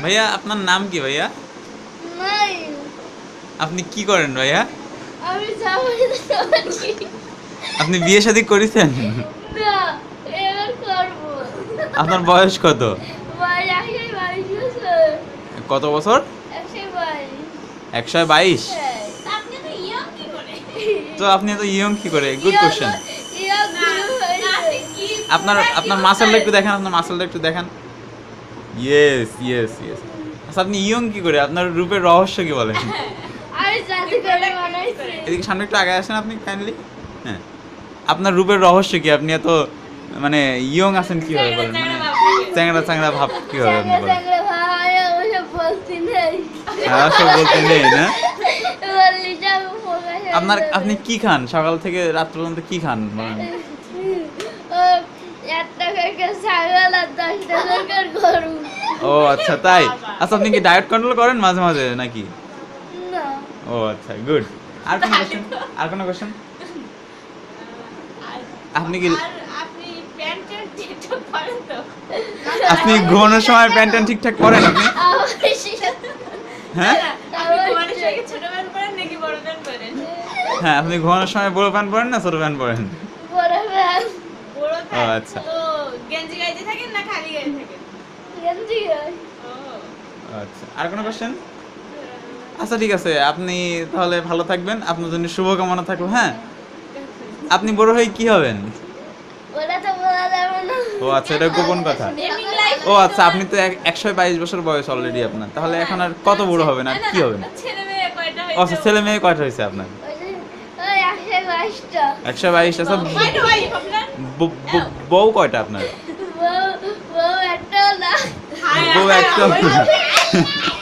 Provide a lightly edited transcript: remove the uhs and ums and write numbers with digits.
ভাইয়া আপনার নাম কি ভাইয়া? নাই, আপনি কি করেন ভাইয়া? আমি জামাই খাচ্ছি। আপনি বিয়ে শাদী করেছেন? না, এবার করবো। আপনার বয়স কত? ভাই, 122 বছর। কত বছর? 122। 122। হ্যাঁ। আপনি তো ইয়ং কি করে? তো আপনি এত ইয়ং কি করে? Good question. ইয়া গুরু হয়েছে। কি আপনার মাসলটা একটু দেখান, আপনার মাসলটা একটু দেখান। Yes yes yes. আচ্ছা আপনি ইয়ং কি করে? আপনার রূপের রহস্য কি বলেন? আমি জাদু করে বানাইছি। এদিকে সামনে একটু আগে আসেন আপনি কাইন্ডলি। হ্যাঁ, আপনার রূপের রহস্য কি? আপনি এত মানে ইয়ং আছেন কিভাবে বলেন? মানে চ্যাংড়া চ্যাংড়া ভাব কিভাবে আপনি চাঙ্গা বলেন? চাঙ্গা ভাই, ওসব বলতে নেই। হ্যাঁ, সব বলতে নেই না। বললি যে আমি প্রকাশ হয়ে যাবে। আপনি কি খান সকাল থেকে রাত পর্যন্ত কি খান বলেন? ও, 1 টাকার ছাগল আর 10 টাকার গরু। ও আচ্ছা তাই। আচ্ছা আপনি কি ডায়েট কন্ট্রোল করেন মাঝে মাঝে নাকি? না। ও আচ্ছা গুড। আর কোনো কোশ্চেন? আর কোনো কোশ্চেন? আপনি কি আপনি প্যান্ট ট্যান্ট ঠিকঠাক পরেন তো? আপনি ঘুমানোর সময় প্যান্ট ট্যান্ট ঠিকঠাক পরেন আপনি? হ্যাঁ আপনি ঘুমানোর সময় কি ছোট প্যান্ট পরেন নাকি বড় প্যান্ট পরেন? হ্যাঁ, আপনি ঘুমানোর সময় বড় প্যান্ট পরেন না ছোট প্যান্ট পরেন? বড় ভ্যান। বড় ও প্যান্ট। আচ্ছা। তো গেঞ্জি গাইতে থাকেন না খালি গায়ে থাকেন? গেঞ্জি গায়ে। ও। আচ্ছা আর কোনো কোশ্চেন? আচ্ছা ঠিক আছে, আপনি তাহলে ভালো থাকবেন, আপনার জন্য শুভকামনা থাকলো। হ্যাঁ, আপনি বড় হয়ে কি হবেন? ওটা তো বলা যাবে না। ও আচ্ছা, এটা গোপন কথা। Gaming life ও আচ্ছা, আপনি তো 122 বছর বয়স অলরেডি আপনার, তাহলে এখন আর কত বড় হবেন আর কি হবেন? ছেলে মেয়ে কয়টা ও আচ্ছা, ছেলে মেয়ে কয়টা হয়েছে আপনার? ওই 122টা। 122। আচ্ছা কয়টা ওয়াইফ আপনার? বউ কয়টা আপনার? বউ একটাও না। হায় বউ হায়, একটা। ওই-